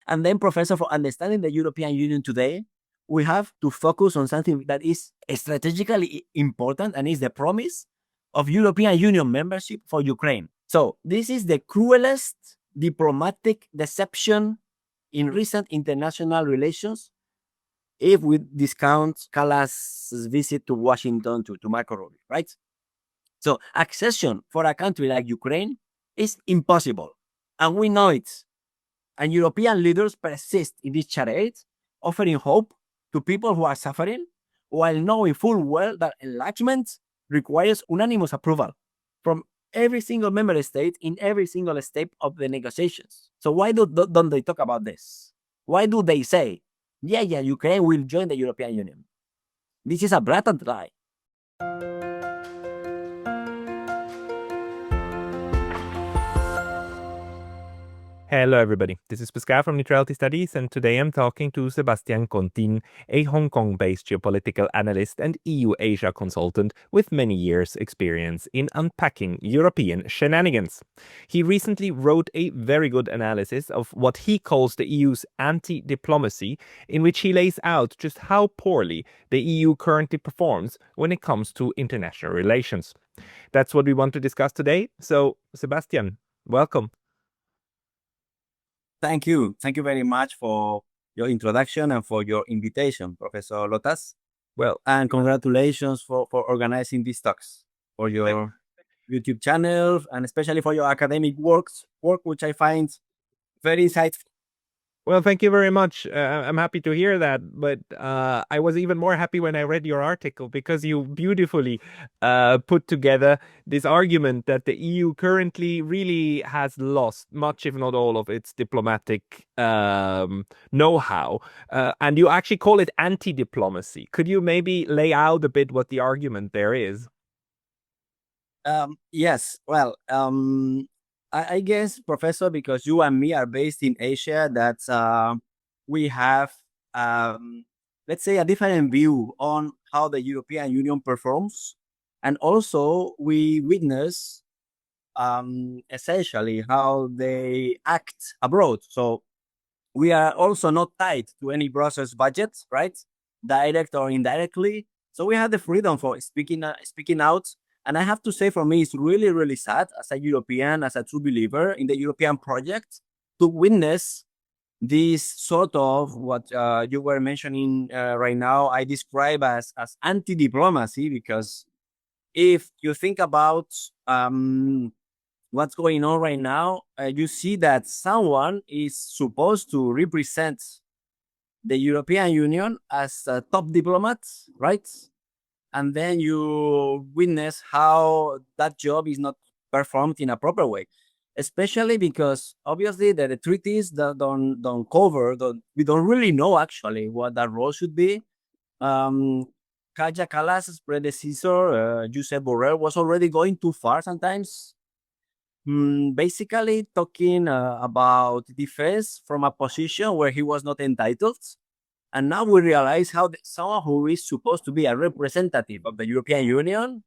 And then, Professor, for understanding the European Union today, we have to focus on something that is strategically important, and is the promise of European Union membership for Ukraine. So this is the cruelest diplomatic deception in recent international relations, if we discount Callas's visit to Washington to Marco Rubio, right? So accession for a country like Ukraine is impossible, and we know it. And European leaders persist in this charade, offering hope to people who are suffering, while knowing full well that enlargement requires unanimous approval from every single member state in every single step of the negotiations. So why don't they talk about this? Why do they say, yeah, Ukraine will join the European Union? This is a blatant lie. Hello everybody, this is Pascal from Neutrality Studies, and today I'm talking to Sebastian Contin, a Hong Kong-based geopolitical analyst and EU-Asia consultant with many years' experience in unpacking European shenanigans. He recently wrote a very good analysis of what he calls the EU's anti-diplomacy, in which he lays out just how poorly the EU currently performs when it comes to international relations. That's what we want to discuss today, so Sebastian, welcome. Thank you. Thank you very much for your introduction and for your invitation, Professor Lotas. Well, and congratulations for organizing these talks, for your YouTube channel, and especially for your academic work, which I find very insightful. Well, thank you very much. I'm happy to hear that, but I was even more happy when I read your article, because you beautifully put together this argument that the EU currently really has lost much, if not all, of its diplomatic know-how, and you actually call it anti-diplomacy. Could you maybe lay out a bit what the argument there is? Yes, well, I guess, Professor, because you and me are based in Asia, that we have, let's say, a different view on how the European Union performs. And also, we witness essentially how they act abroad. So we are also not tied to any Brussels budget, right? Direct or indirectly. So we have the freedom for speaking out. And I have to say, for me, it's really, really sad as a European, as a true believer in the European project, to witness this sort of what you were mentioning right now, I describe as anti-diplomacy, because if you think about what's going on right now, you see that someone is supposed to represent the European Union as a top diplomat, right? And then you witness how that job is not performed in a proper way, especially because obviously the treaties that don't cover, we don't really know actually what that role should be. Kaja Kallas's predecessor, Josep Borrell, was already going too far sometimes, basically talking about defense from a position where he was not entitled. And now we realize how someone who is supposed to be a representative of the European Union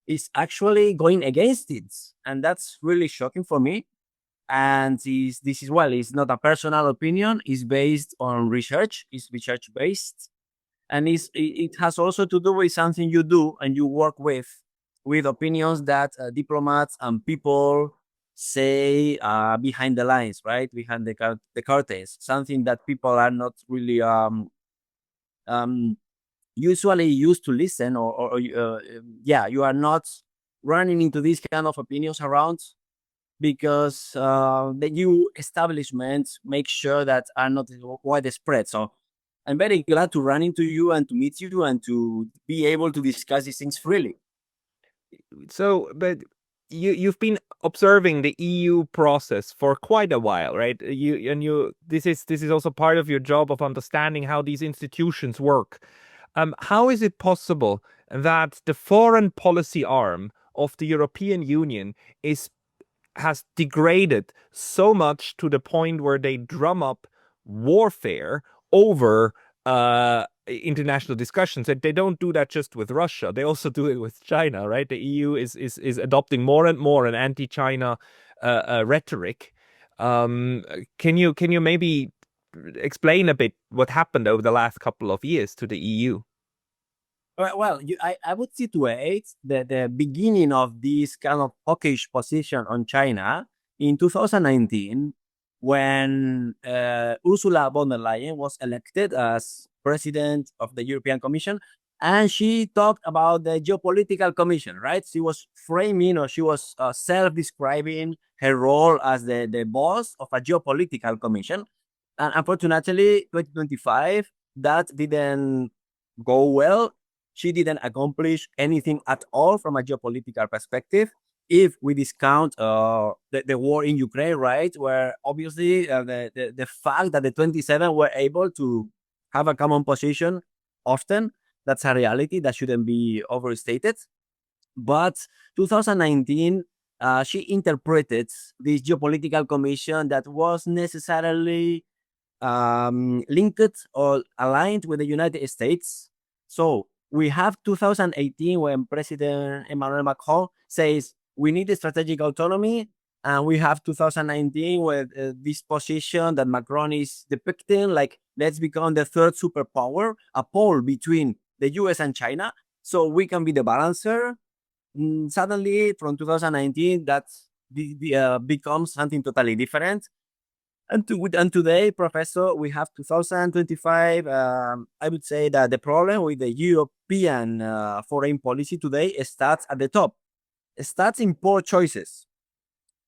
is actually going against it. And that's really shocking for me. And this is, well, it's not a personal opinion. It's based on research. It's research based. And it has also to do with something you do and you work with opinions that diplomats and people say behind the lines, right? Behind the curtains, something that people are not really usually used to listen, or yeah, you are not running into these kind of opinions around, because the new establishments make sure that are not widespread. So I'm very glad to run into you and to meet you and to be able to discuss these things freely. So, but you've been observing the EU process for quite a while, right? This is also part of your job of understanding how these institutions work. How is it possible that the foreign policy arm of the European Union has degraded so much to the point where they drum up warfare over international discussions? And they don't do that just with Russia, they also do it with China, right? The EU is adopting more and more an anti-China rhetoric. Can you maybe explain a bit what happened over the last couple of years to the EU. Well, I would situate the beginning of this kind of hawkish position on China in 2019 when Ursula von der Leyen was elected as president of the European Commission. And she talked about the Geopolitical Commission, right? She was framing, or she was self-describing her role as the boss of a Geopolitical Commission. And unfortunately, 2025, that didn't go well. She didn't accomplish anything at all from a geopolitical perspective. If we discount the war in Ukraine, right, where obviously the fact that the 27 were able to have a common position often, that's a reality that shouldn't be overstated. But 2019, she interpreted this geopolitical commission that was necessarily linked or aligned with the United States. So we have 2018 when President Emmanuel Macron says we need a strategic autonomy, and we have 2019 with this position that Macron is depicting, like let's become the third superpower, a pole between the US and China, so we can be the balancer. Suddenly, from 2019, that becomes something totally different. And today, Professor, we have 2025. I would say that the problem with the European foreign policy today starts at the top. It starts in poor choices.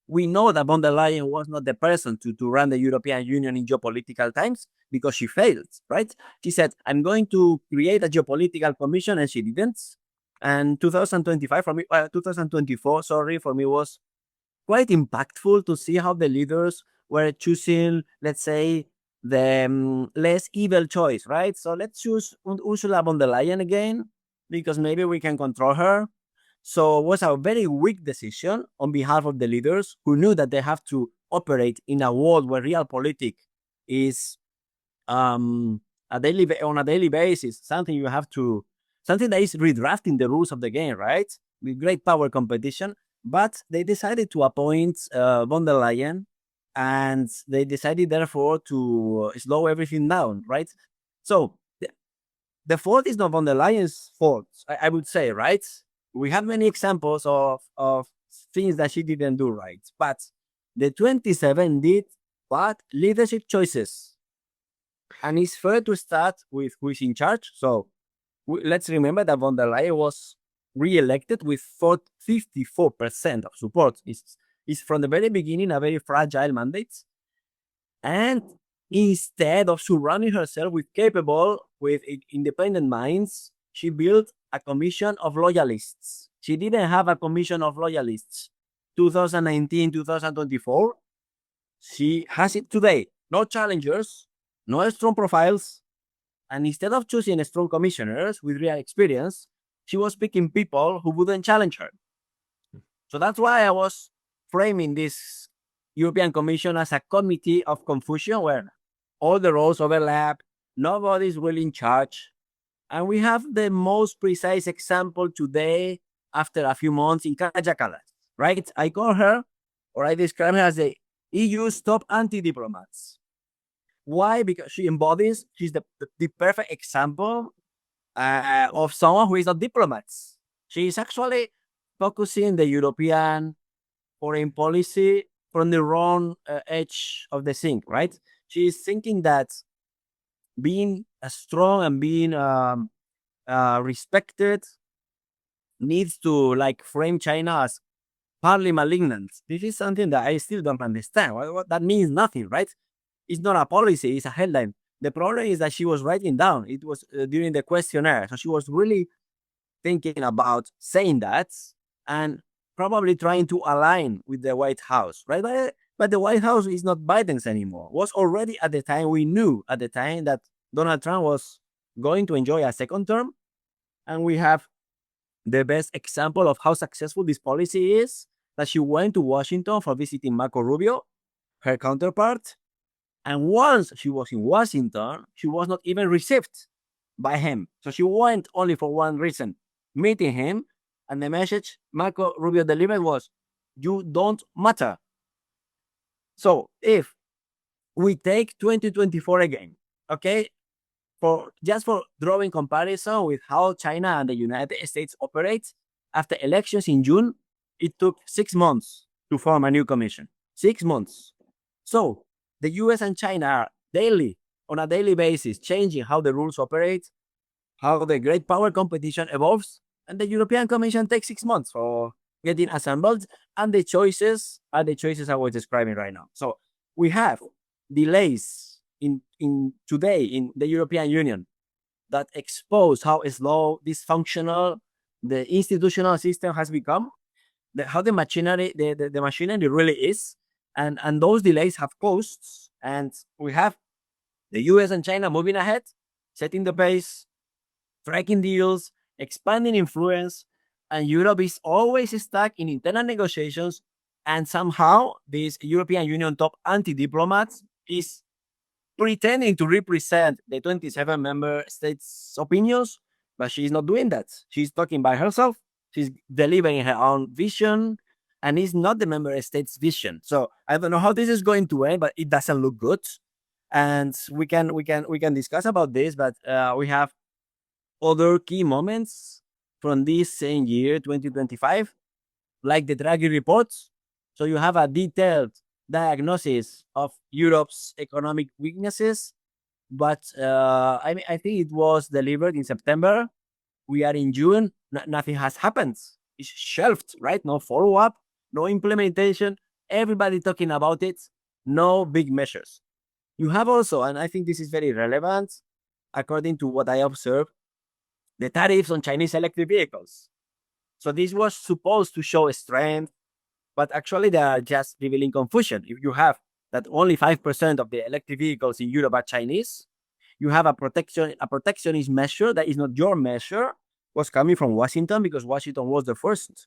We know that von der Leyen was not the person to run the European Union in geopolitical times because she failed, right? She said, I'm going to create a geopolitical commission, and she didn't. And 2025 for me, 2024, sorry, for me was quite impactful to see how the leaders were choosing, let's say, the less evil choice, right? So let's choose Ursula von der Leyen again, because maybe we can control her. So it was a very weak decision on behalf of the leaders who knew that they have to operate in a world where realpolitik is on a daily basis, something that is redrafting the rules of the game, right? With great power competition. But they decided to appoint von der Leyen, and they decided therefore to slow everything down, right? So the fault is not von der Leyen's fault, I would say, right? We have many examples of things that she didn't do right, but the 27 did bad leadership choices. And it's fair to start with who is in charge. So let's remember that von der Leyen was re-elected with 54% of support. It's from the very beginning a very fragile mandate. And instead of surrounding herself with independent minds, she built a commission of loyalists. She didn't have a commission of loyalists 2019, 2024. She has it today. No challengers, no strong profiles. And instead of choosing strong commissioners with real experience, she was picking people who wouldn't challenge her. So that's why I was framing this European Commission as a committee of confusion where all the roles overlap, nobody's really in charge. And we have the most precise example today after a few months in Kaja Kallas, right? I call her, or I describe her as the EU's top anti-diplomats. Why? Because she's the perfect example of someone who is a diplomat. She is actually focusing the European foreign policy from the wrong edge of the sink, right? She is thinking that being strong and being respected needs to like frame China as partly malignant. This is something that I still don't understand. What that means nothing, right? It's not a policy, it's a headline. The problem is that she was writing down. It was during the questionnaire. So she was really thinking about saying that and probably trying to align with the White House, right? But the White House is not Biden's anymore. Was already at the time, we knew at the time that Donald Trump was going to enjoy a second term. And we have the best example of how successful this policy is, that she went to Washington for visiting Marco Rubio, her counterpart. And once she was in Washington, she was not even received by him. So she went only for one reason, meeting him. And the message Marco Rubio delivered was, you don't matter. So if We take 2024 again, okay? For drawing comparison with how China and the United States operate, after elections in June, it took 6 months to form a new commission. 6 months. So the US and China are on a daily basis, changing how the rules operate, how the great power competition evolves, and the European Commission takes 6 months for getting assembled, and the choices are the choices I was describing right now. So we have delays in today in the European Union that expose how slow, dysfunctional the institutional system has become, how the machinery, the machinery really is, and those delays have costs. And we have the US and China moving ahead, setting the pace, striking deals, expanding influence, and Europe is always stuck in internal negotiations. And somehow, this European Union top anti-diplomats is pretending to represent the 27 member states' opinions, but she's not doing that. She's talking by herself. She's delivering her own vision, and it's not the member states' vision. So I don't know how this is going to end, but it doesn't look good. And we can discuss about this, but we have other key moments from this same year, 2025, like the Draghi reports. So you have a detailed diagnosis of Europe's economic weaknesses, but I think it was delivered in September. We are in June. Nothing has happened. It's shelved, right? No follow up, no implementation. Everybody talking about it. No big measures. You have also, and I think this is very relevant, according to what I observed, the tariffs on Chinese electric vehicles. So this was supposed to show strength, but actually they are just revealing confusion. If you have that only 5% of the electric vehicles in Europe are Chinese, you have a protectionist measure that is not your measure, was coming from Washington, because Washington was the first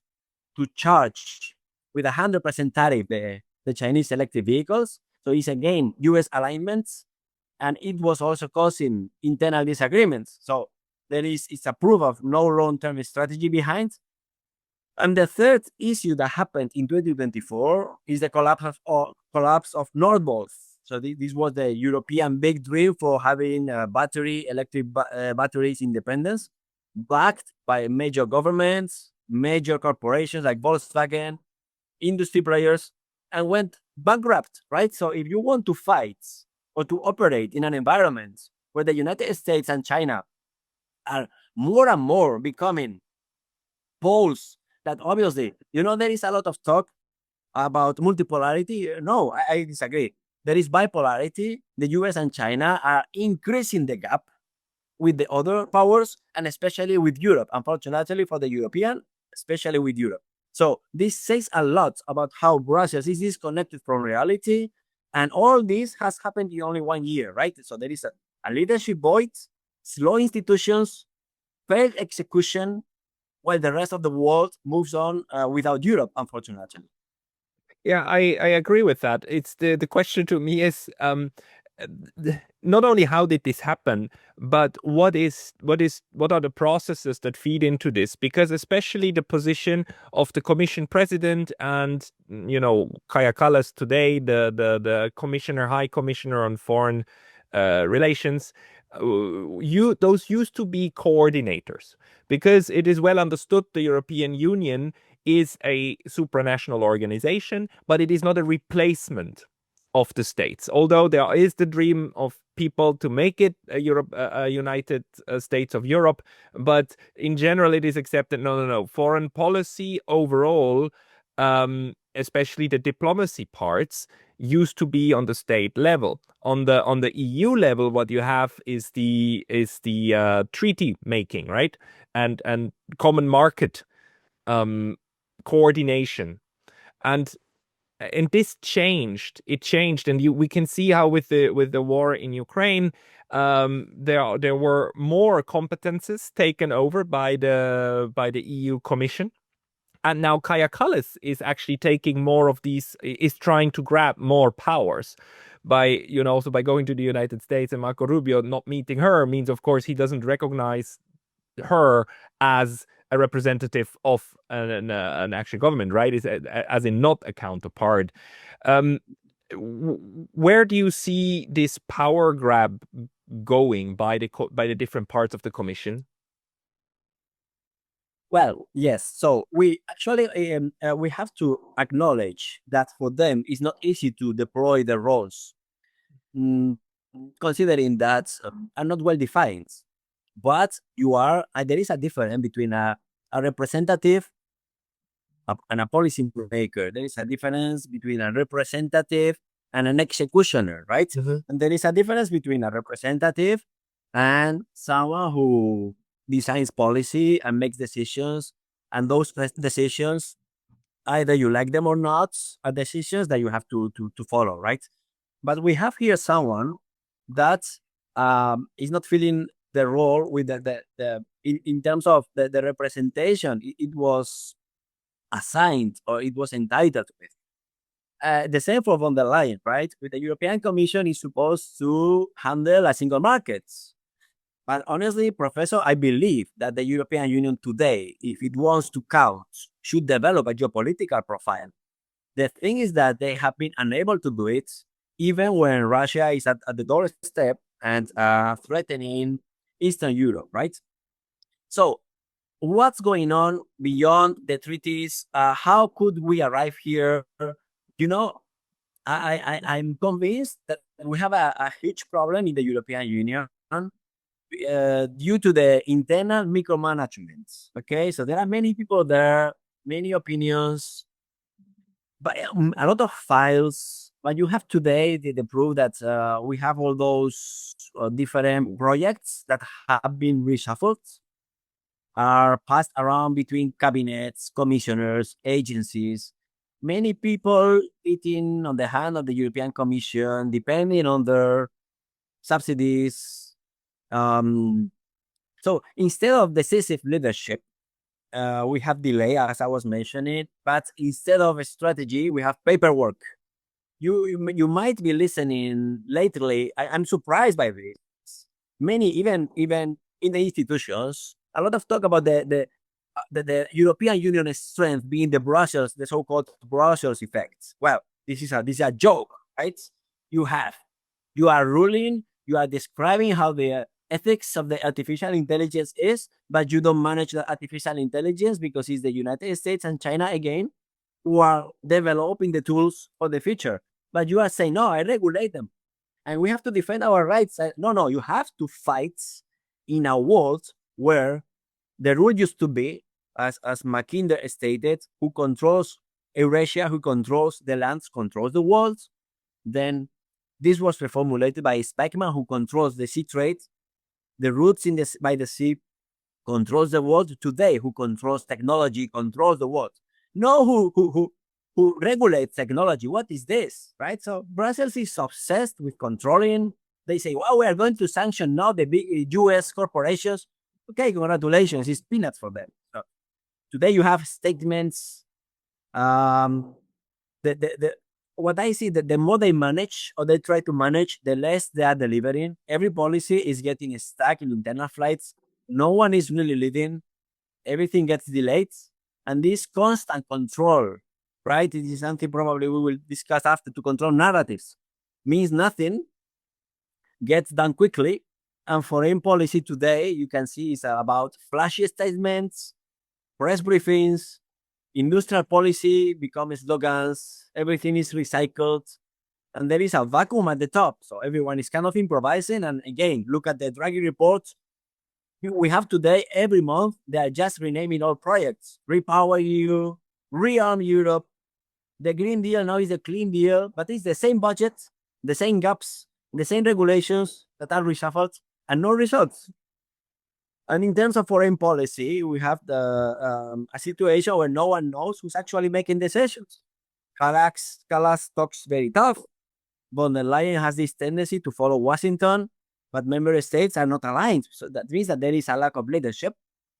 to charge with 100% tariff the Chinese electric vehicles. So it's again US alignments, and it was also causing internal disagreements. So it's a proof of no long-term strategy behind. And the third issue that happened in 2024 is the collapse of Nordvolt. So this was the European big dream for having electric batteries independence, backed by major governments, major corporations like Volkswagen, industry players, and went bankrupt, right? So if you want to fight or to operate in an environment where the United States and China are more and more becoming poles, that obviously, there is a lot of talk about multipolarity. No, I disagree. There is bipolarity. The US and China are increasing the gap with the other powers, and especially with Europe. Unfortunately for the European, especially with Europe. So this says a lot about how Brussels is disconnected from reality. And all this has happened in only 1 year, right? So there is a leadership void, slow institutions, failed execution, while the rest of the world moves on without Europe, unfortunately. Yeah, I agree with that. It's the question to me is not only how did this happen, but what are the processes that feed into this? Because especially the position of the Commission President and Kaja Kallas today, the High Commissioner on Foreign Relations, those used to be coordinators, because it is well understood the European Union is a supranational organization, but it is not a replacement of the states. Although there is the dream of people to make it a United States of Europe, but in general it is accepted. No. Foreign policy overall, especially the diplomacy parts, used to be on the state level. On the EU level, what you have is the treaty making, right, and common market coordination, and this changed. It changed, and we can see how with the war in Ukraine, there were more competences taken over by the EU Commission, and now Kaja Kallas is actually taking more of these, is trying to grab more powers by also by going to the United States, and Marco Rubio not meeting her means, of course, he doesn't recognize her as a representative of an actual government, right? As in not a counterpart. where do you see this power grab going by the different parts of the Commission? Well, yes. So we actually we have to acknowledge that for them it's not easy to deploy the roles, mm, considering that are not well defined. But there is a difference between a representative and a policy maker. There is a difference between a representative and an executioner, right? And there is a difference between a representative and someone who designs policy and makes decisions. And those decisions, either you like them or not, are decisions that you have to follow, right? But we have here someone that is not filling the role with in terms of the representation. It was assigned or it was entitled to it. The same for von der Leyen, right? With the European Commission is supposed to handle a single market. But honestly, Professor, I believe that the European Union today, if it wants to count, should develop a geopolitical profile. The thing is that they have been unable to do it, even when Russia is at the doorstep and threatening Eastern Europe, right? So what's going on beyond the treaties? How could we arrive here? You know, I'm convinced that we have a huge problem in the European Union due to the internal micromanagement. Okay, so there are many people there, many opinions, but a lot of files. But you have today the proof that we have all those different projects that have been reshuffled, are passed around between cabinets, commissioners, agencies. Many people eating on the hand of the European Commission, depending on their subsidies. So instead of decisive leadership, we have delay, as I was mentioning, but instead of a strategy, we have paperwork. You might be listening lately. I'm surprised by this. Many, even in the institutions, a lot of talk about the European Union strength being the so-called Brussels effect. Well, this is a joke, right? You have you are ruling, you are describing how the ethics of the artificial intelligence is, but you don't manage the artificial intelligence because it's the United States and China again who are developing the tools for the future. But you are saying, no, I regulate them. And we have to defend our rights. No, you have to fight in a world where the rule used to be, as Mackinder stated, who controls Eurasia, who controls the lands, controls the world. Then this was reformulated by Speckman, who controls the sea trade. The routes by the sea controls the world. Today, who controls technology controls the world. No, who regulates technology. What is this, right? So Brussels is obsessed with controlling. They say, well, we are going to sanction now the big US corporations. Okay, congratulations. It's peanuts for them. So today you have statements. What I see, that the more they manage or they try to manage, the less they are delivering. Every policy is getting stuck in internal flights. No one is really leading. Everything gets delayed. And this constant control, right? It is something probably we will discuss after, to control narratives. Means nothing, gets done quickly. And foreign policy today, you can see, is about flashy statements, press briefings, industrial policy becomes slogans, everything is recycled, and there is a vacuum at the top. So everyone is kind of improvising. And again, look at the Draghi reports. We have today, every month, they are just renaming all projects. Repower EU, Rearm Europe. The Green Deal now is a Clean Deal, but it's the same budget, the same gaps, the same regulations that are reshuffled, and no results. And in terms of foreign policy, we have a situation where no one knows who's actually making decisions. Kallas talks very tough. Von der Leyen has this tendency to follow Washington, but member states are not aligned. So that means that there is a lack of leadership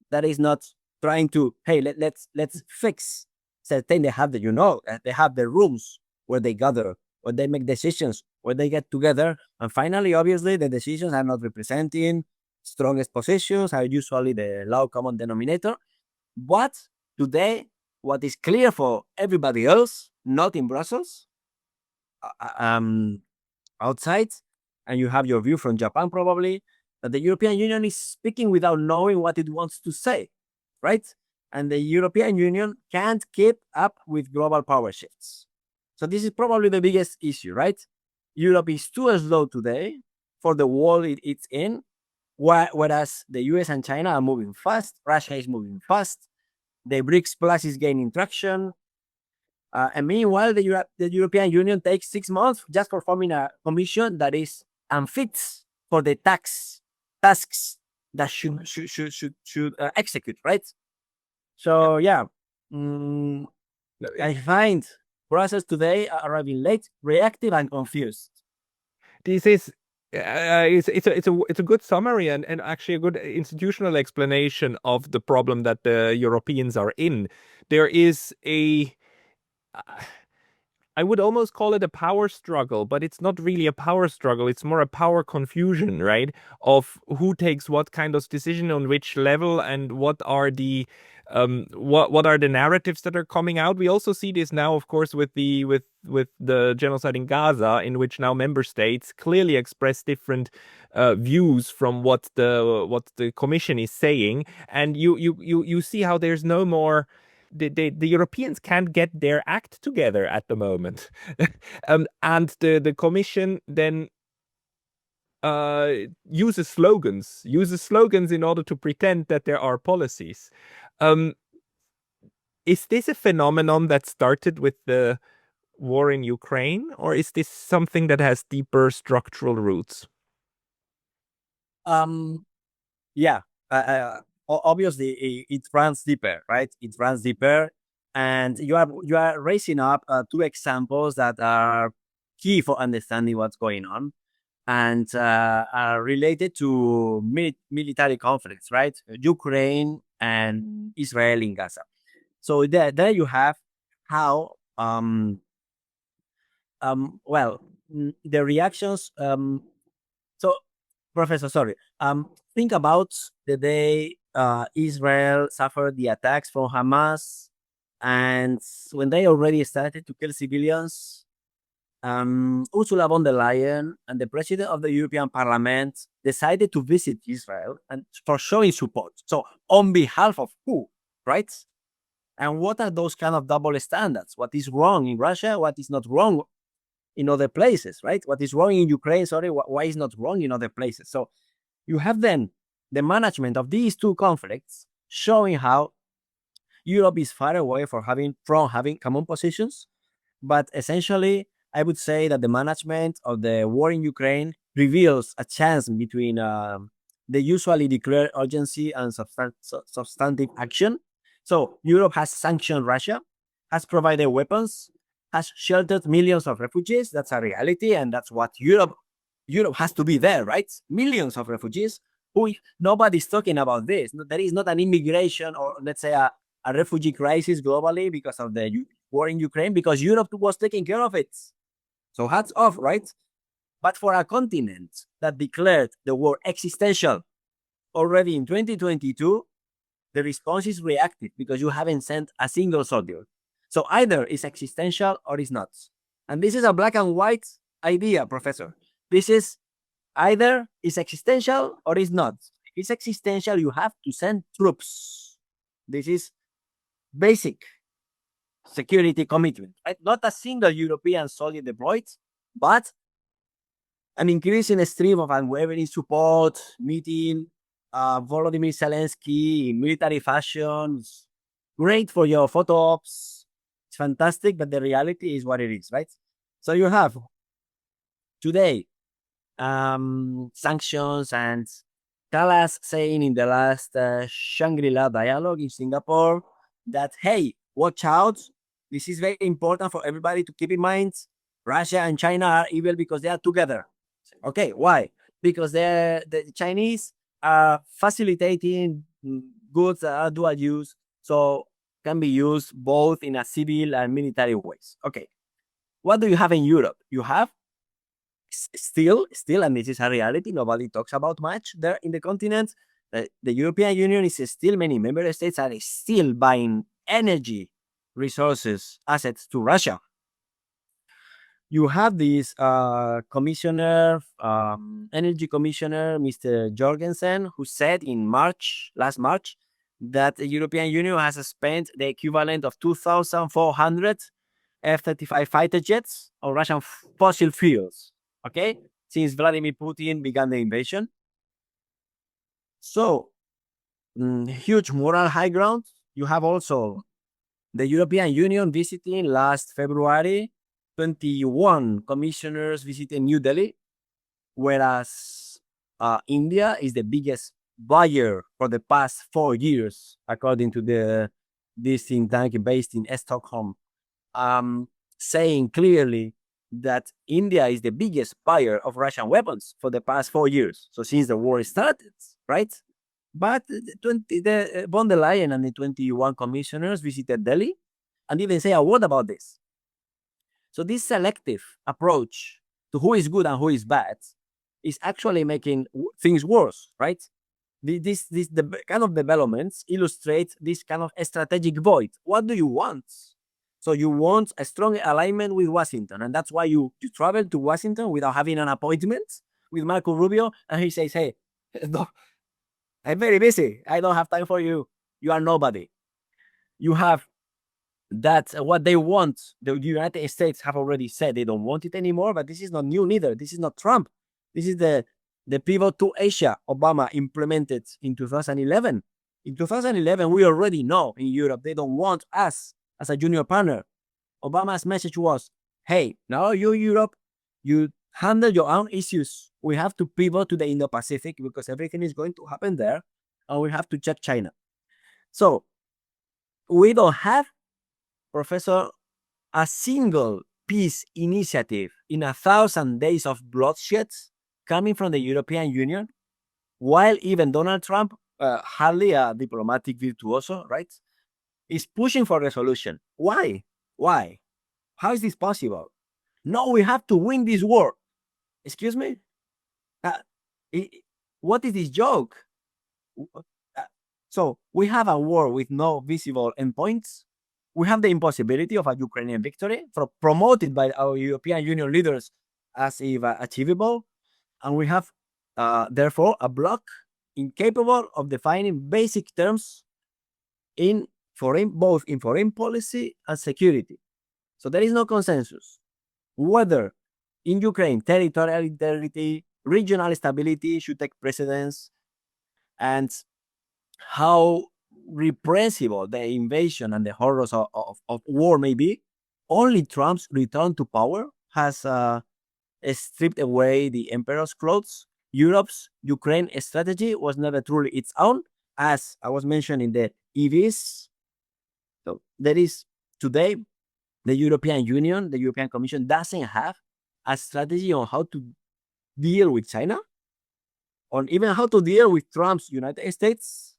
that is not trying to, hey, let's fix certain. They have they have the rooms where they gather, where they make decisions, where they get together. And finally, obviously, the decisions are not representing strongest positions, are usually the low common denominator. But today, what is clear for everybody else, not in Brussels, outside, and you have your view from Japan probably, that the European Union is speaking without knowing what it wants to say, right? And the European Union can't keep up with global power shifts. So this is probably the biggest issue, right? Europe is too slow today for the world it's in, whereas the US and China are moving fast, Russia is moving fast, the BRICS Plus is gaining traction, and meanwhile, the European Union takes 6 months just for forming a commission that is unfit for the tasks that should execute, right? So yeah, mm, No, I find process today are arriving late, reactive, and confused. this is it's a good summary and actually a good institutional explanation of the problem that the Europeans are in. There is a I would almost call it a power struggle, but it's not really a power struggle. It's more a power confusion, right? Of who takes what kind of decision on which level and what are the what are the narratives that are coming out. We also see this now, of course, with the genocide in Gaza, in which now member states clearly express different views from what the commission is saying, and you see how there's no more the Europeans can't get their act together at the moment. And the Commission then uses slogans in order to pretend that there are policies. Um, is this a phenomenon that started with the war in Ukraine, or is this something that has deeper structural roots? Um, yeah, obviously it runs deeper, right? It runs deeper, and you are raising up two examples that are key for understanding what's going on, and are related to military conflicts, right? Ukraine and Israel in Gaza. So there you have how well the reactions so professor, sorry, think about the day Israel suffered the attacks from Hamas, and when they already started to kill civilians, Ursula von der Leyen and the president of the European Parliament decided to visit Israel and for showing support. So on behalf of who, right? And what are those kind of double standards? What is wrong in Russia? What is not wrong in other places, right? What is wrong in Ukraine? Sorry, why is not wrong in other places? So you have then the management of these two conflicts showing how Europe is far away from having common positions. But essentially, I would say that the management of the war in Ukraine reveals a chance between the usually declared urgency and substantive action. So Europe has sanctioned Russia, has provided weapons, has sheltered millions of refugees. That's a reality, and that's what Europe has to be there, right? Millions of refugees. Nobody's talking about this. There is not an immigration or let's say a refugee crisis globally because of the war in Ukraine, because Europe was taking care of it. So hats off, right? But for a continent that declared the war existential already in 2022, the response is reactive because you haven't sent a single soldier. So either it's existential or it's not. And this is a black and white idea, professor. This is either it's existential or it's not. If it's existential, you have to send troops. This is basic security commitment, right? Not a single European soldier deployed, but an increasing stream of unwavering support, meeting Volodymyr Zelensky in military fashion. Great for your photo ops. It's fantastic, but the reality is what it is, right? So you have today sanctions and Kalas saying in the last Shangri-La dialogue in Singapore that, hey, watch out. This is very important for everybody to keep in mind. Russia and China are evil because they are together. Okay, why? Because the Chinese are facilitating goods that are dual use, so can be used both in a civil and military ways. Okay, what do you have in Europe? You have still, and this is a reality, nobody talks about much there in the continent. The European Union is still, many member states are still buying energy resources, assets to Russia. you have this commissioner, energy commissioner, Mr. Jorgensen, who said in last March, that the European Union has spent the equivalent of 2,400 F-35 fighter jets on Russian fossil fuels, okay, since Vladimir Putin began the invasion. So, huge moral high ground. You have also the European Union visiting last February, 21 commissioners visited New Delhi, whereas India is the biggest buyer for the past 4 years, according to this think tank based in Stockholm, saying clearly that India is the biggest buyer of Russian weapons for the past 4 years. So since the war started, right? But the von der Leyen and the 21 commissioners visited Delhi and didn't say a word about this. So this selective approach to who is good and who is bad is actually making things worse, right? The kind of developments illustrate this kind of strategic void. What do you want? So you want a strong alignment with Washington, and that's why you travel to Washington without having an appointment with Marco Rubio, and he says, "Hey, no, I'm very busy. I don't have time for you. You are nobody." You have that what they want. The United States have already said they don't want it anymore, but this is not new neither. This is not Trump. This is the pivot to Asia Obama implemented in 2011. In 2011, we already know in Europe they don't want us as a junior partner. Obama's message was, hey, now you Europe, you handle your own issues. We have to pivot to the Indo-Pacific because everything is going to happen there, and we have to check China. So we don't have, Professor, a single peace initiative in 1,000 days of bloodshed coming from the European Union, while even Donald Trump, hardly a diplomatic virtuoso, right, is pushing for resolution. Why? Why? How is this possible? No, we have to win this war. Excuse me? What is this joke? So we have a war with no visible endpoints. We have the impossibility of a Ukrainian victory, promoted by our European Union leaders as if achievable. And we have, therefore, a bloc incapable of defining basic terms both in foreign policy and security. So there is no consensus whether in Ukraine territorial integrity, regional stability should take precedence, and how reprehensible the invasion and the horrors of war may be. Only Trump's return to power has stripped away the emperor's clothes. Europe's Ukraine strategy was never truly its own, as I was mentioning the EVs. So there is today the European Union, the European Commission doesn't have a strategy on how to deal with China, or even how to deal with Trump's United States.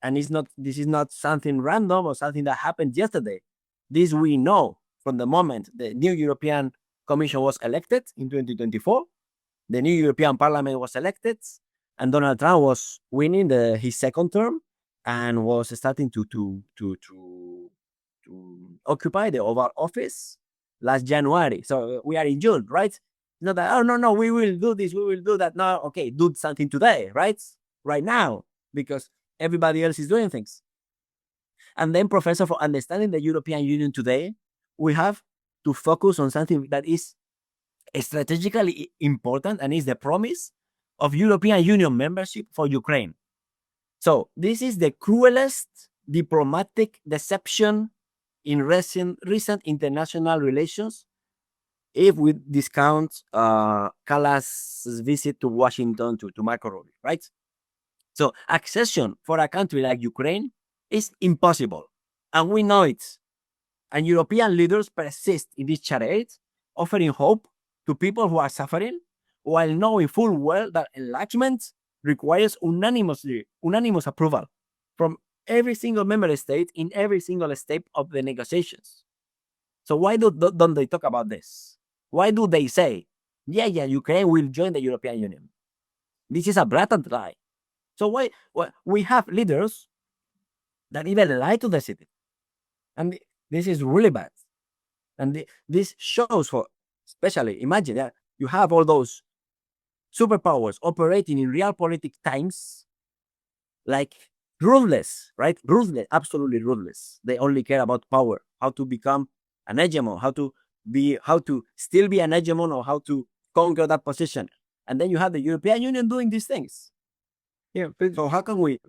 And this is not something random or something that happened yesterday. This we know from the moment the new European Commission was elected in 2024. The new European Parliament was elected, and Donald Trump was winning his second term and was starting to occupy the Oval Office last January. So we are in June, right? Not that, oh, no, we will do this, we will do that. No, okay, do something today, right? Right now, because everybody else is doing things. And then, Professor, for understanding the European Union today, we have to focus on something that is strategically important, and is the promise of European Union membership for Ukraine. So this is the cruelest diplomatic deception in recent international relations, if we discount Callas's visit to Washington to Marco Rubio, right? So accession for a country like Ukraine is impossible, and we know it. And European leaders persist in this charade, offering hope to people who are suffering, while knowing full well that enlargement requires unanimous approval from every single member state in every single step of the negotiations. So why don't they talk about this? Why do they say, yeah, Ukraine will join the European Union? This is a blatant lie. So why we have leaders that even lie to the city, and this is really bad. And this shows for especially imagine that you have all those superpowers operating in realpolitik times, like ruthless, right? Ruthless, absolutely ruthless. They only care about power, how to become an hegemon, how to still be an hegemon, or how to conquer that position. And then you have the European Union doing these things. Yeah, but So how can we?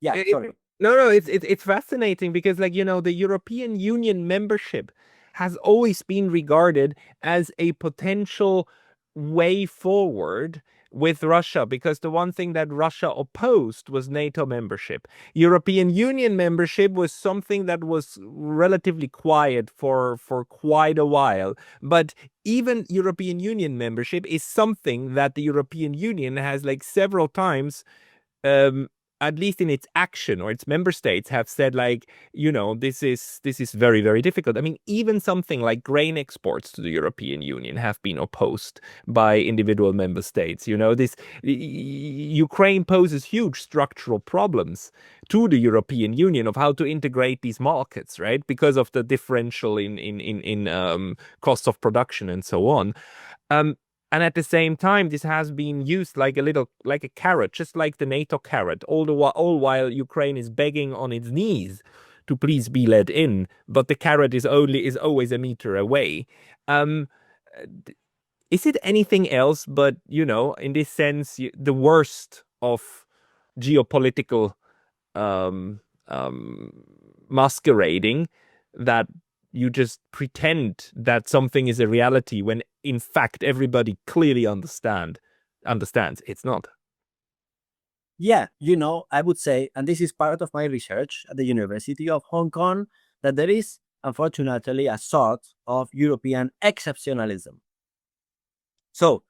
Yeah, It- sorry. no, it's fascinating because, like, the European Union membership has always been regarded as a potential way forward with Russia, because the one thing that Russia opposed was NATO membership. European Union membership was something that was relatively quiet for quite a while, but even European Union membership is something that the European Union has, like, several times, um, at least in its action, or its member states have said, like, this is very, very difficult. I mean, even something like grain exports to the European Union have been opposed by individual member states. Ukraine poses huge structural problems to the European Union of how to integrate these markets, right? Because of the differential in costs of production and so on. Um, and at the same time, this has been used like a carrot, just like the NATO carrot, all while Ukraine is begging on its knees to please be let in, but the carrot is always a meter away. Um, is it anything else but, in this sense, the worst of geopolitical um, um, masquerading, that you just pretend that something is a reality when in fact everybody clearly understands it's not? Yeah, I would say, and this is part of my research at the University of Hong Kong, that there is unfortunately a sort of European exceptionalism. So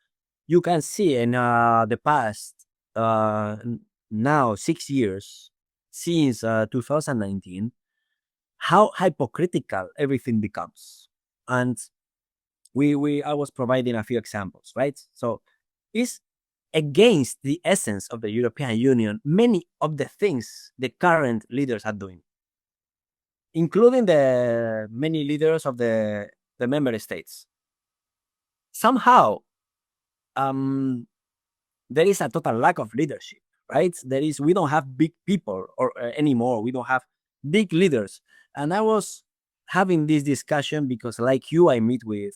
you can see in the past, now 6 years, since 2019, how hypocritical everything becomes. And I was providing a few examples, right? So it's against the essence of the European Union, many of the things the current leaders are doing, including the many leaders of the member states. Somehow, um, there is a total lack of leadership, right? We don't have big people or anymore. We don't have big leaders. And I was having this discussion because, like you, I meet with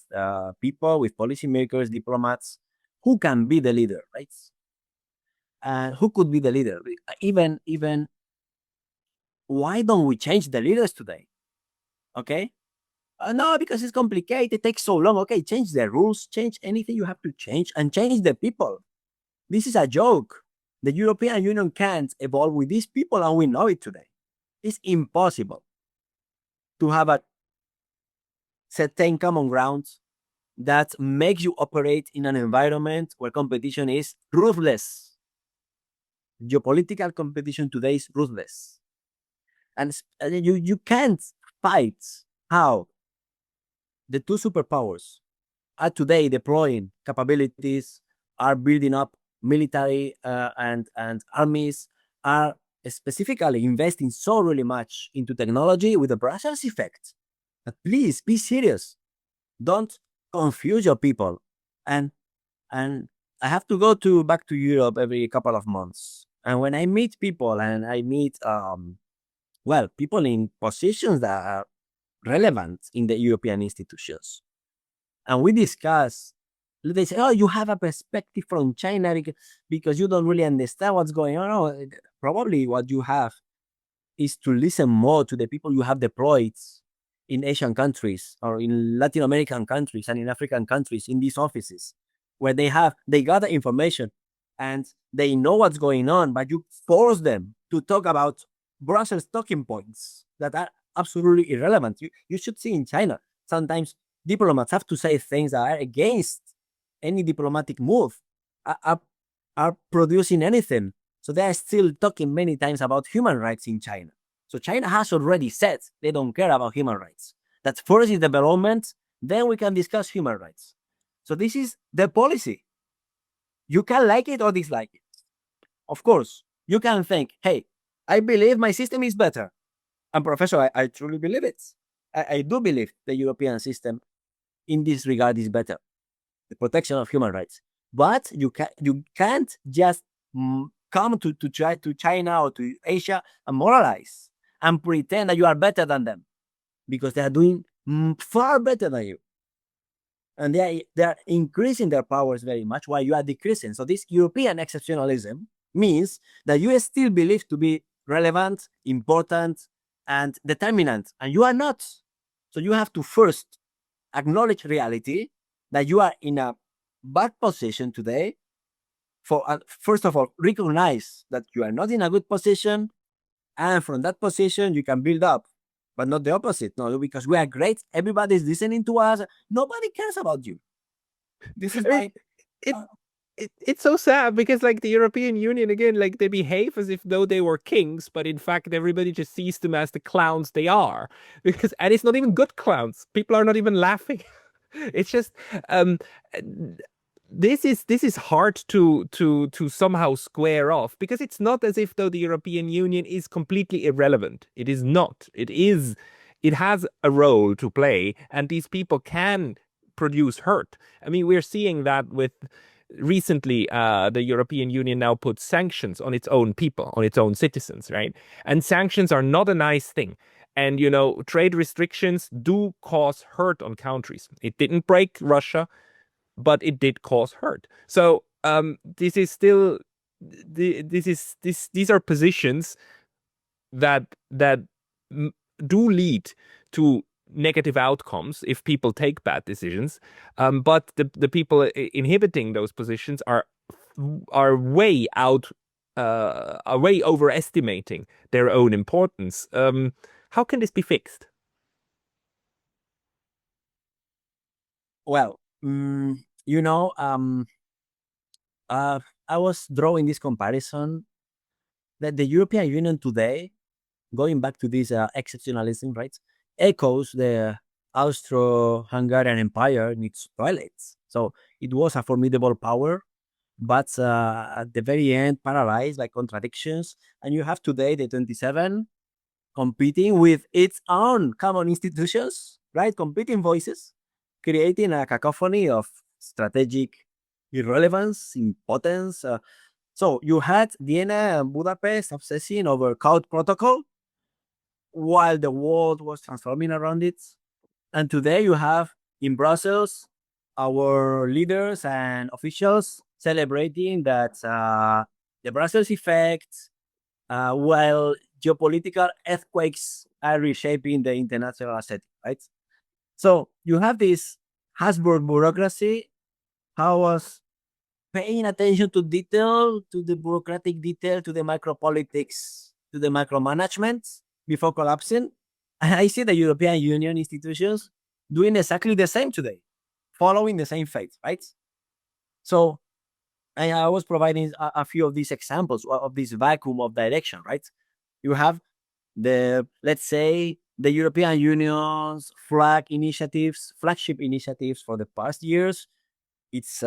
people, with policymakers, diplomats, who can be the leader, right? And who could be the leader? Even why don't we change the leaders today? Okay. No, because it's complicated. It takes so long. Okay, change the rules, change anything you have to change, and change the people. This is a joke. The European Union can't evolve with these people, and we know it today. It's impossible to have a certain common ground that makes you operate in an environment where competition is ruthless. Geopolitical competition today is ruthless. And you can't fight how the two superpowers are today deploying capabilities, are building up military and armies, are specifically investing so really much into technology with the Brussels effect. But please be serious. Don't confuse your people. And and I have to go back to Europe every couple of months. And when I meet people and I meet people in positions that are relevant in the European institutions, and we discuss, they say, oh, you have a perspective from China because you don't really understand what's going on. Oh, probably what you have is to listen more to the people you have deployed in Asian countries or in Latin American countries and in African countries in these offices, where they gather information and they know what's going on, but you force them to talk about Brussels talking points that are absolutely irrelevant. You should see in China, sometimes diplomats have to say things that are against any diplomatic move, are producing anything. So they are still talking many times about human rights in China. So China has already said they don't care about human rights. That first is development, then we can discuss human rights. So this is the policy. You can like it or dislike it. Of course, you can think, hey, I believe my system is better. And Professor, I truly believe it. I do believe the European system in this regard is better, the protection of human rights. But you can't just come to China or to Asia and moralize and pretend that you are better than them, because they are doing far better than you. And they are increasing their powers very much while you are decreasing. So this European exceptionalism means that you still believe to be relevant, important, and determinant, and you are not. So you have to first acknowledge reality, that you are in a bad position today. First of all, recognize that you are not in a good position, and from that position you can build up, but not the opposite. No, because we are great, everybody's listening to us, nobody cares about you. This is why it's so sad, because like the European Union, again, like they behave as if though they were kings, but in fact everybody just sees them as the clowns they are. And it's not even good clowns. People are not even laughing. It's just this is hard to somehow square off, because it's not as if though the European Union is completely irrelevant. It is not. It has a role to play, and these people can produce hurt. I mean, we're seeing that with recently the European Union now puts sanctions on its own people, on its own citizens, right? And sanctions are not a nice thing. And, you know, trade restrictions do cause hurt on countries. It didn't break Russia, but it did cause hurt. So this is still these are positions that do lead to negative outcomes if people take bad decisions. But the people inhibiting those positions are way overestimating their own importance. How can this be fixed? Well, I was drawing this comparison that the European Union today, going back to this exceptionalism, right, echoes the Austro-Hungarian Empire in its toilets. So it was a formidable power, but at the very end, paralyzed by contradictions. And you have today the 27 competing with its own common institutions, right? Competing voices, creating a cacophony of strategic irrelevance, impotence. So you had Vienna and Budapest obsessing over code protocol while the world was transforming around it. And today you have in Brussels our leaders and officials celebrating that the Brussels effect, while geopolitical earthquakes are reshaping the international setting, right? So you have this Habsburg bureaucracy. How was paying attention to detail, to the bureaucratic detail, to the micropolitics, to the micromanagement before collapsing. And I see the European Union institutions doing exactly the same today, following the same fate, right? So I was providing a few of these examples of this vacuum of direction, right? You have let's say, the European Union's flagship initiatives for the past years. Its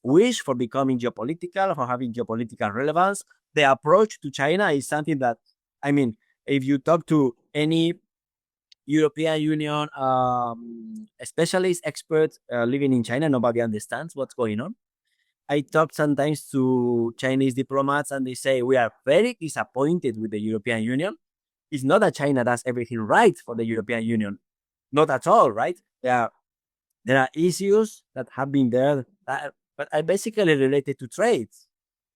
wish for becoming geopolitical, for having geopolitical relevance. The approach to China is something that, I mean, if you talk to any European Union specialist expert living in China, nobody understands what's going on. I talk sometimes to Chinese diplomats and they say, we are very disappointed with the European Union. It's not that China does everything right for the European Union. Not at all, right? There are issues that have been there, but are basically related to trade,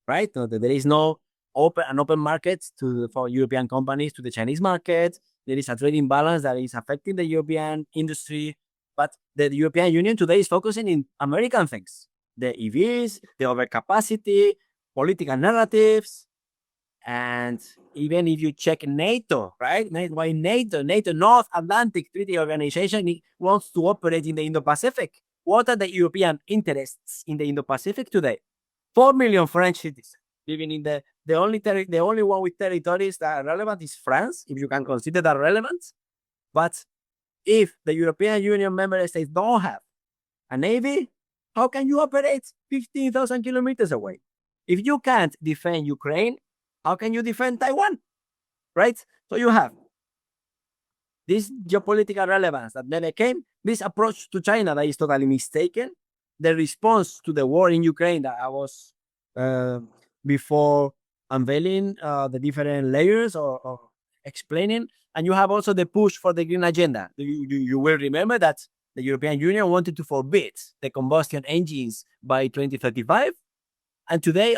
right? No, there is no open market for European companies to the Chinese market. There is a trade imbalance that is affecting the European industry. But the European Union today is focusing in American things, the EVs, the overcapacity, political narratives. And even if you check NATO, right? Why NATO, North Atlantic Treaty Organization, it wants to operate in the Indo-Pacific. What are the European interests in the Indo-Pacific today? 4 million French citizens living in the only one with territories that are relevant is France, if you can consider that relevant. But if the European Union member states don't have a navy, how can you operate 15,000 kilometers away? If you can't defend Ukraine, how can you defend Taiwan? Right? So you have this geopolitical relevance that then came, this approach to China that is totally mistaken, the response to the war in Ukraine that I was before unveiling the different layers or explaining, and you have also the push for the green agenda. You will remember that the European Union wanted to forbid the combustion engines by 2035, and today,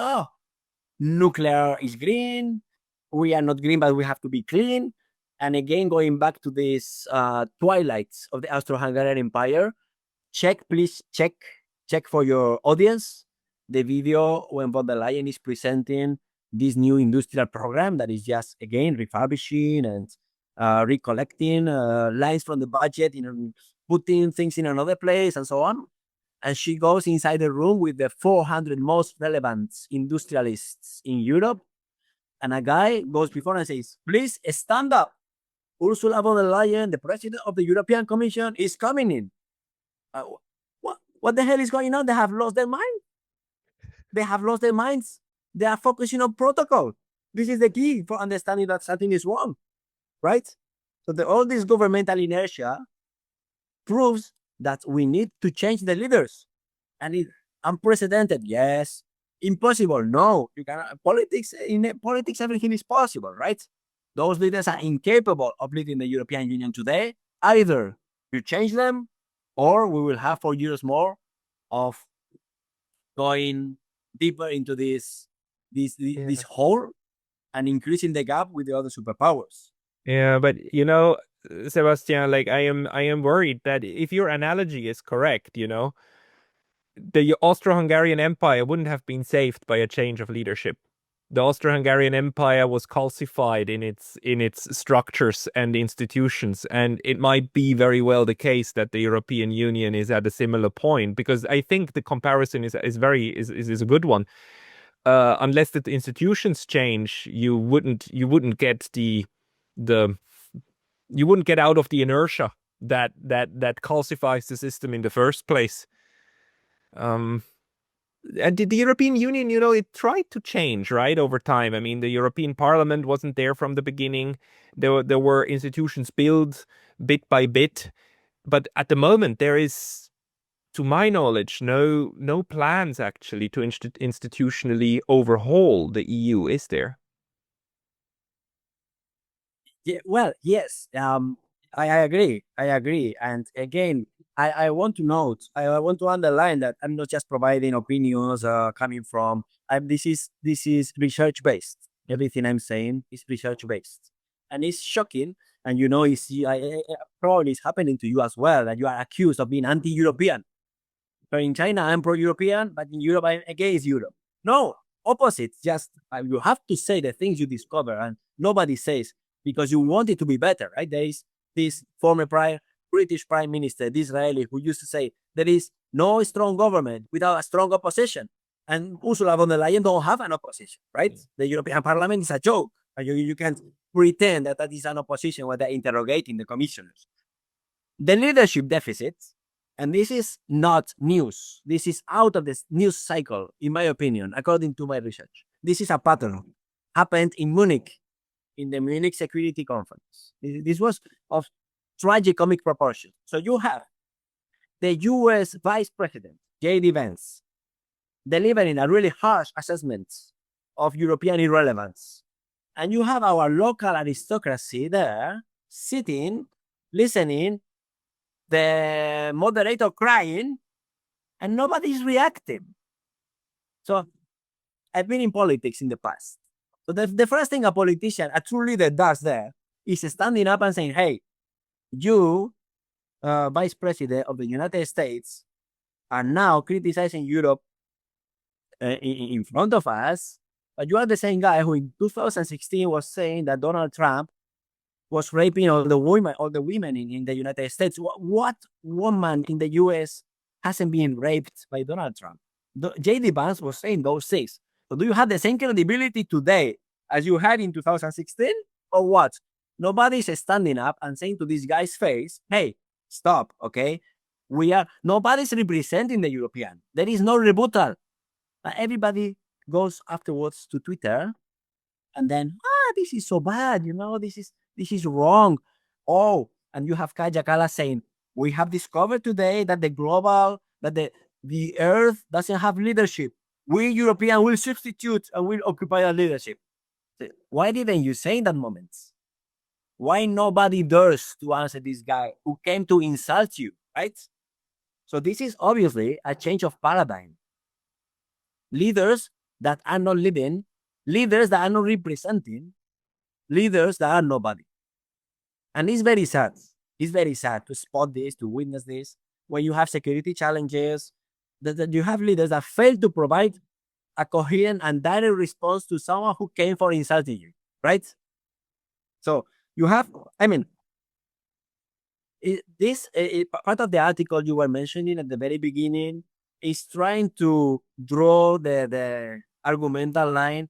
nuclear is green. We are not green, but we have to be clean. And again, going back to this twilight of the Austro-Hungarian Empire, please check for your audience the video when von der Leyen is presenting this new industrial program that is just, again, refurbishing and recollecting lines from the budget, putting things in another place and so on. And she goes inside the room with the 400 most relevant industrialists in Europe. And a guy goes before and says, please stand up. Ursula von der Leyen, the president of the European Commission, is coming in. What the hell is going on? They have lost their mind. They have lost their minds. They are focusing on protocol. This is the key for understanding that something is wrong, right? So all this governmental inertia proves that we need to change the leaders. And it's unprecedented, yes. Impossible, no. You cannot. In politics, everything is possible, right? Those leaders are incapable of leading the European Union today. Either you change them, or we will have 4 years more of going deeper into this hole and increasing the gap with the other superpowers. Yeah, but Sebastian, like I am worried that if your analogy is correct, the Austro-Hungarian Empire wouldn't have been saved by a change of leadership. The Austro-Hungarian Empire was calcified in its structures and institutions, and it might be very well the case that the European Union is at a similar point, because I think the comparison is a good one. Unless the institutions change, you wouldn't get you wouldn't get out of the inertia that calcifies the system in the first place. And the European Union, it tried to change, right, over time. I mean, the European Parliament wasn't there from the beginning. There were institutions built bit by bit, but at the moment there is, to my knowledge, no plans actually to institutionally overhaul the EU, is there? Yeah, well, yes. I agree. And again, I want to note, I want to underline that I'm not just providing opinions coming from. This is research based. Everything I'm saying is research based, and it's shocking. And probably it's happening to you as well, that you are accused of being anti-European. So in China, I'm pro-European, but in Europe, I'm against Europe. No, opposite. Just you have to say the things you discover, and nobody says, because you want it to be better, right? There is this former British Prime Minister, Disraeli, who used to say there is no strong government without a strong opposition. And Ursula von der Leyen don't have an opposition, right? The European Parliament is a joke. You can't pretend that is an opposition when they're interrogating the commissioners. The leadership deficit, and this is not news. This is out of this news cycle, in my opinion, according to my research. This is a pattern. Happened in Munich, in the Munich Security Conference. This was of tragicomic proportions. So you have the US Vice President, J.D. Vance, delivering a really harsh assessment of European irrelevance. And you have our local aristocracy there, sitting, listening, the moderator crying, and nobody's reacting. So I've been in politics in the past. So the first thing a politician, a true leader, does there is standing up and saying, hey, you, Vice President of the United States, are now criticizing Europe in front of us, but you are the same guy who in 2016 was saying that Donald Trump was raping all the women in the United States. What woman in the US hasn't been raped by Donald Trump? J.D. Vance was saying those things. So do you have the same credibility today as you had in 2016, or what? Nobody's standing up and saying to this guy's face, hey, stop, okay? Nobody's representing the European. There is no rebuttal. Everybody goes afterwards to Twitter and then, this is so bad, this is wrong. Oh, And you have Kaja Kallas saying, we have discovered today that the earth doesn't have leadership. We Europeans will substitute and will occupy the leadership. Why didn't you say in that moment? Why nobody dares to answer this guy who came to insult you, right? So this is obviously a change of paradigm. Leaders that are not leading, leaders that are not representing, leaders that are nobody. And it's very sad. It's very sad to spot this, to witness this, when you have security challenges, that you have leaders that fail to provide a coherent and direct response to someone who came for insulting you, right? So you have, I mean, part of the article you were mentioning at the very beginning is trying to draw the argumental line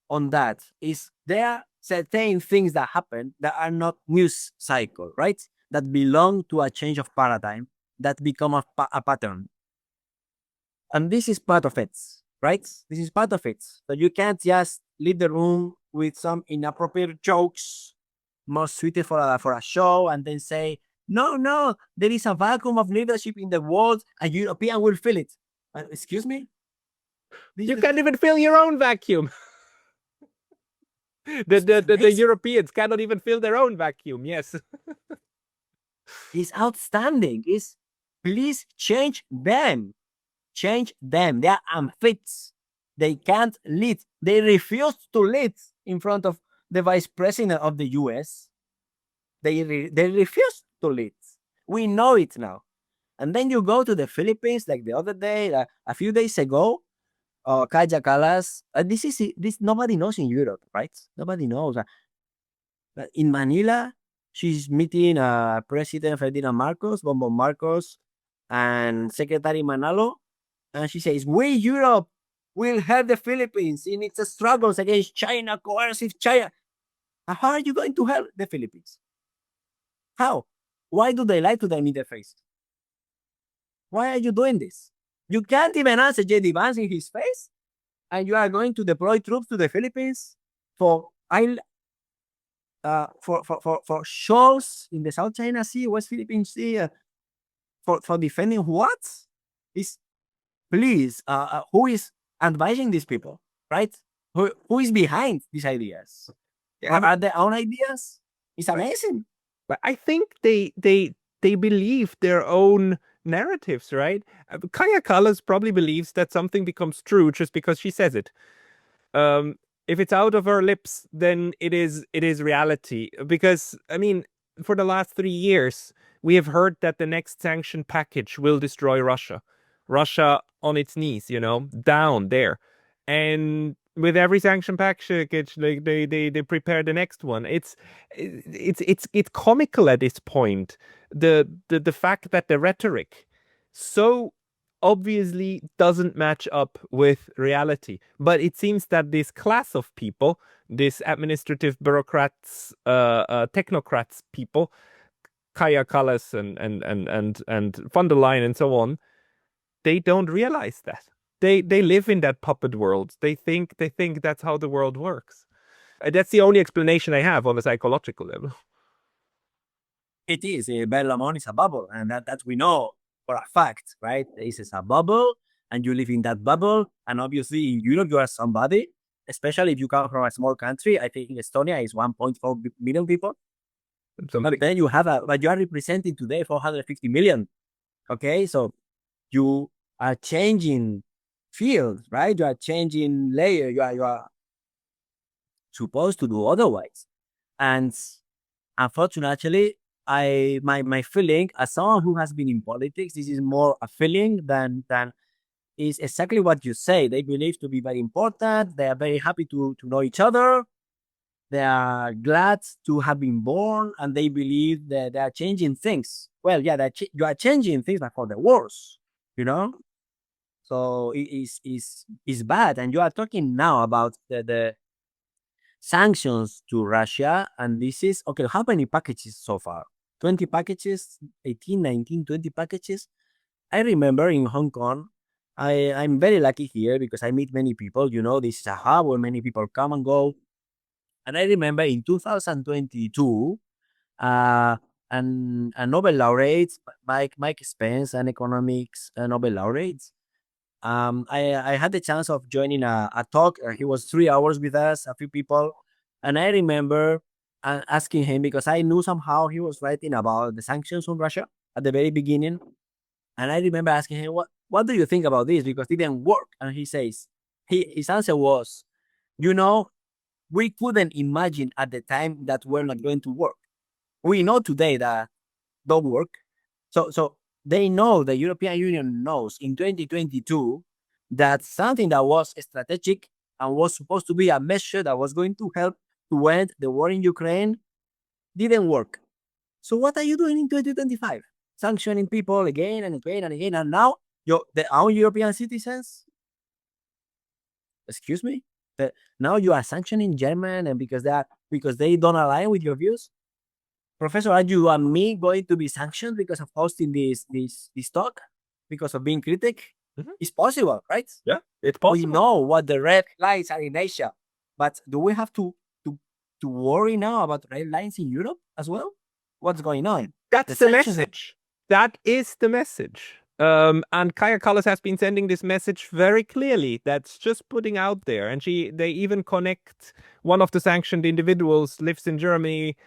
on that. Is there certain things that happen that are not news cycle, right? That belong to a change of paradigm that become a pattern. And this is part of it, right? This is part of it. So you can't just leave the room with some inappropriate jokes, most suited for a show, and then say, no, there is a vacuum of leadership in the world, and European will fill it. Excuse me? You can't even fill your own vacuum. The Europeans cannot even fill their own vacuum. Yes. It's outstanding. Please change them. Change them. They are unfit. They can't lead. They refuse to lead in front of the vice president of the US. They refuse to lead. We know it now. And then you go to the Philippines, like the other day, a few days ago, Kaja Kallas. This nobody knows in Europe, right? Nobody knows. But in Manila, she's meeting President Ferdinand Marcos, Bongbong Marcos, and Secretary Manalo, and she says, "We Europe will help the Philippines in its struggles against China, coercive China." How are you going to help the Philippines? How? Why do they lie to them in their face? Why are you doing this? You can't even answer J.D. Vance in his face, and you are going to deploy troops to the Philippines for shoals in the South China Sea, West Philippine Sea, for defending what? Is please, who is advising these people, right? Who is behind these ideas? Are their own ideas? It's amazing. But I think they believe their own narratives, right? Kaja Kallas probably believes that something becomes true just because she says it. If it's out of her lips, then it is reality. Because I mean, for the last 3 years, we have heard that the next sanction package will destroy Russia. Russia on its knees, down there. And with every sanction package, like they prepare the next one. It's comical at this point. The fact that the rhetoric so obviously doesn't match up with reality. But it seems that this class of people, this administrative bureaucrats, technocrats people, Kaja Kallas and von der Leyen and so on, they don't realize that. They live in that puppet world. They think that's how the world works. That's the only explanation I have on a psychological level. It is. Berlamon is a bubble, and that we know for a fact, right? This is a bubble, and you live in that bubble. And obviously, in Europe, you are somebody, especially if you come from a small country. I think Estonia is 1.4 million people. But then you but you are representing today 450 million. Okay, so you are changing fields, right? You are changing layer. You are supposed to do otherwise. And unfortunately, my feeling as someone who has been in politics, this is more a feeling than is exactly what you say. They believe to be very important. They are very happy to know each other. They are glad to have been born, and they believe that they are changing things. Well, yeah, you are changing things, but for the worse, So it is bad. And you are talking now about the sanctions to Russia, and this is okay. How many packages so far? 20 packages, 18, 19, 20 packages. I remember in Hong Kong, I'm very lucky here because I meet many people. This is a hub where many people come and go. And I remember in 2022, and Nobel laureates, Mike Spence, and economics Nobel laureates. I had the chance of joining a talk. He was 3 hours with us, a few people, and I remember asking him because I knew somehow he was writing about the sanctions on Russia at the very beginning, and I remember asking him, "What do you think about this? Because it didn't work." And he says, his answer was, "You know, we couldn't imagine at the time that we're not going to work. We know today that don't work. So they know, the European Union knows in 2022 that something that was strategic and was supposed to be a measure that was going to help to end the war in Ukraine didn't work. So what are you doing in 2025? Sanctioning people again and again and again, and now our European citizens, excuse me, now you are sanctioning German, and because they don't align with your views. Professor, are you and me going to be sanctioned because of hosting this talk? Because of being critic? Mhm. It's possible, right? Yeah, it's We possible. know what the red lines are in Asia, but do we have to worry now about red lines in Europe as well? What's going on? That's the message. That is the message. And Kaya Kallas has been sending this message very clearly. That's just putting out there. And they even connect one of the sanctioned individuals lives in Germany,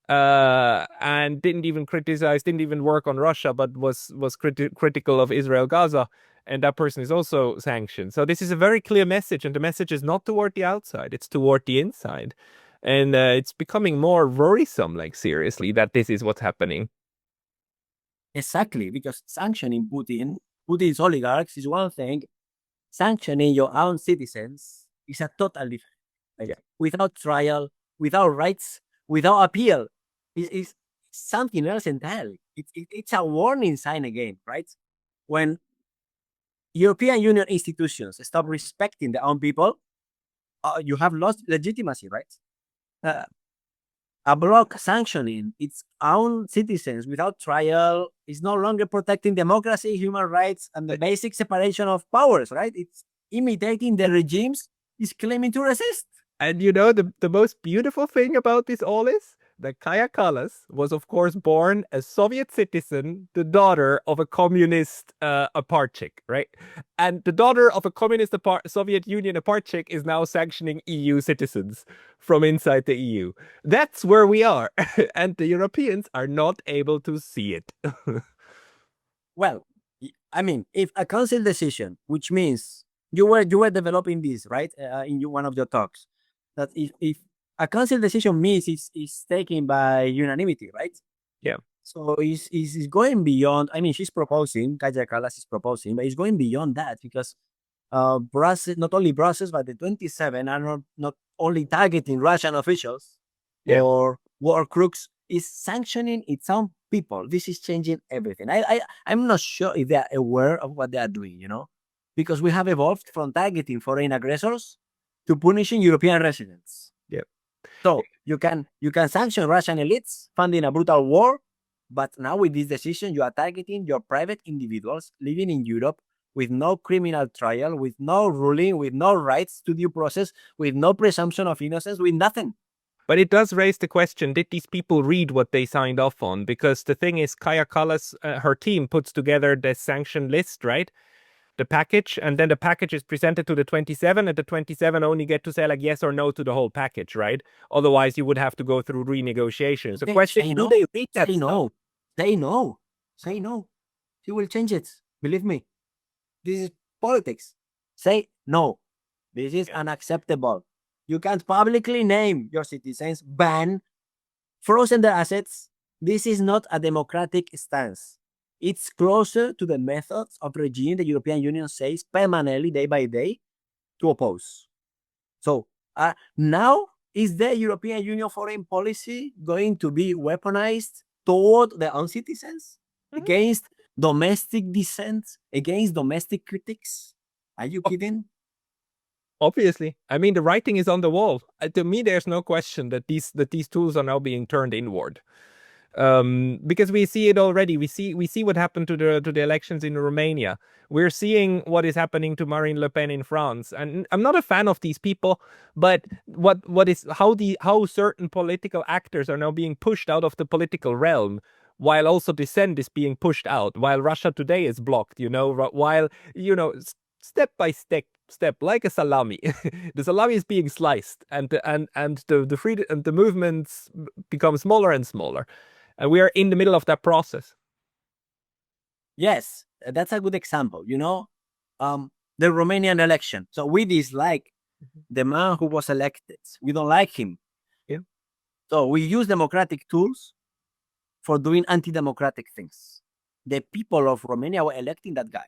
and didn't even work on Russia, but was critical of Israel Gaza. And that person is also sanctioned. So this is a very clear message. And the message is not toward the outside, it's toward the inside. And it's becoming more worrisome, like seriously, that this is what's happening. Exactly, because sanctioning Putin's oligarchs is one thing. Sanctioning your own citizens is a total different. Like, without trial, without rights, without appeal, is something else entirely. It's a warning sign again, right? When European Union institutions stop respecting their own people, you have lost legitimacy, right? Uh, a bloc sanctioning its own citizens without trial is no longer protecting democracy, human rights, and the basic separation of powers, right? It's imitating the regimes it's claiming to resist. And you know, the most beautiful thing about this all is that Kaya Kallas was, of course, born a Soviet citizen, the daughter of a communist apartheid, right? And the daughter of a communist Soviet Union apartheid is now sanctioning EU citizens from inside the EU. That's where we are. And the Europeans are not able to see it. Well, I mean, if a council decision, which means you were developing this, right, in one of your talks, that if a council decision means is taken by unanimity, right? Yeah. So is going beyond. I mean, she's proposing, Kaja Kallas is proposing, but it's going beyond that because Brussels, not only Brussels, but the 27 are not only targeting Russian officials or war crooks, is sanctioning its own people. This is changing everything. I'm not sure if they are aware of what they are doing, because we have evolved from targeting foreign aggressors to punishing European residents. Yep. So you can sanction Russian elites funding a brutal war, but now with this decision, you are targeting your private individuals living in Europe with no criminal trial, with no ruling, with no rights to due process, with no presumption of innocence, with nothing. But it does raise the question, did these people read what they signed off on? Because the thing is, Kaya Kallas, her team puts together the sanction list, right? The package, and then the package is presented to the 27, and the 27 only get to say like yes or no to the whole package, right? Otherwise, you would have to go through renegotiations. The question, do they read that? Say no. Say no. Say no. She will change it. Believe me. This is politics. Say no. This is unacceptable. You can't publicly name your citizens, ban, frozen their assets. This is not a democratic stance. It's closer to the methods of regime the European Union says permanently, day by day, to oppose. So now, is the European Union foreign policy going to be weaponized toward their own citizens, against domestic dissent, against domestic critics? Are you kidding? Obviously. I mean, the writing is on the wall. To me, there's no question that these tools are now being turned inward. Because we see it already. We see what happened to the elections in Romania. We're seeing what is happening to Marine Le Pen in France. And I'm not a fan of these people, but how certain political actors are now being pushed out of the political realm while also dissent is being pushed out, while Russia Today is blocked, while, step by step, like a salami, the salami is being sliced, and the freedom and the movements become smaller and smaller, and we are in the middle of that process. Yes, that's a good example. The Romanian election. So we dislike the man who was elected. We don't like him. Yeah. So we use democratic tools for doing anti-democratic things. The people of Romania were electing that guy.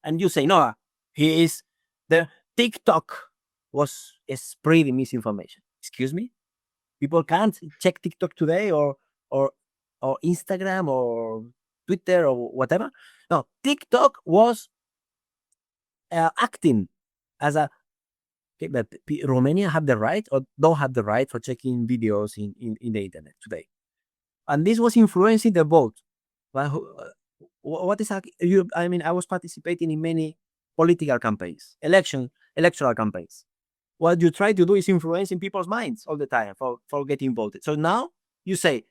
And you say, no, he is the TikTok was spreading misinformation. Excuse me? People can't check TikTok today or Instagram or Twitter or whatever. No, TikTok was acting as a okay, but Romania have the right or don't have the right for checking videos in the internet today, and this was influencing the vote. But what is you? I mean, I was participating in many political campaigns, electoral campaigns. What you try to do is influencing people's minds all the time for getting voted. So now you say,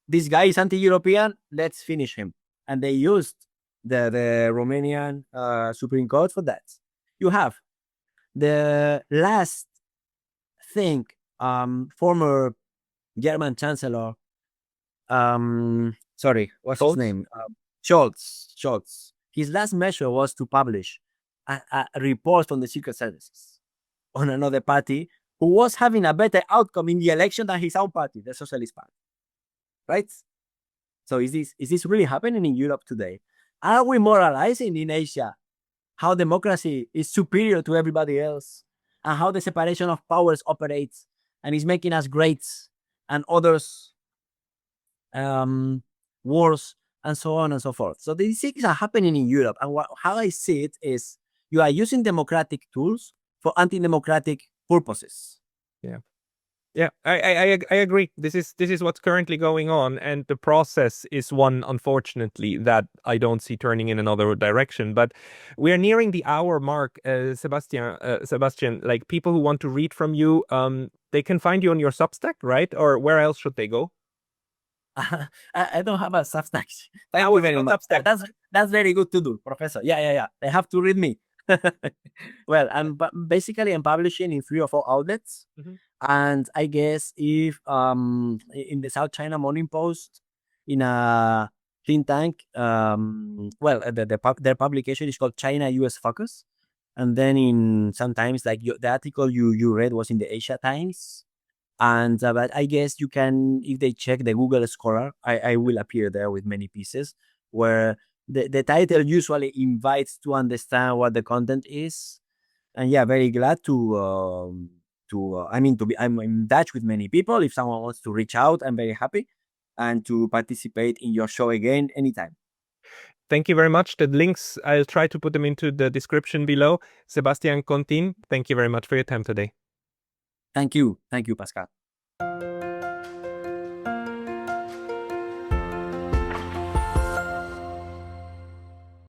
this guy is anti-European, let's finish him. And they used the Romanian Supreme Court for that. You have the last thing, former German Chancellor, sorry, what's his name? Scholz. His last measure was to publish a report from the secret services on another party who was having a better outcome in the election than his own party, the Socialist Party. Right? So is this really happening in Europe today? Are we moralizing in Asia how democracy is superior to everybody else and how the separation of powers operates and is making us great and others worse, and so on and so forth? So these things are happening in Europe, and how I see it is you are using democratic tools for anti-democratic purposes. Yeah, I agree. This is what's currently going on, and the process is one, unfortunately, that I don't see turning in another direction. But we are nearing the hour mark, Sebastian. Like, people who want to read from you, they can find you on your Substack, right? Or where else should they go? I don't have a Substack. Thank you very much. That's very good to do, Professor. Yeah. They have to read me. Well, I'm publishing in 3 or 4 outlets. And I guess if in the South China Morning Post, in a think tank, their publication is called China US Focus. And then in sometimes, like the article you read was in the Asia Times. And but I guess you can, if they check the Google Scholar, I will appear there with many pieces where the title usually invites to understand what the content is. And yeah, very glad I'm in touch with many people. If someone wants to reach out, I'm very happy, and to participate in your show again anytime. Thank you very much. The links, I'll try to put them into the description below. Sebastian Contin, thank you very much for your time today. Thank you, Pascal.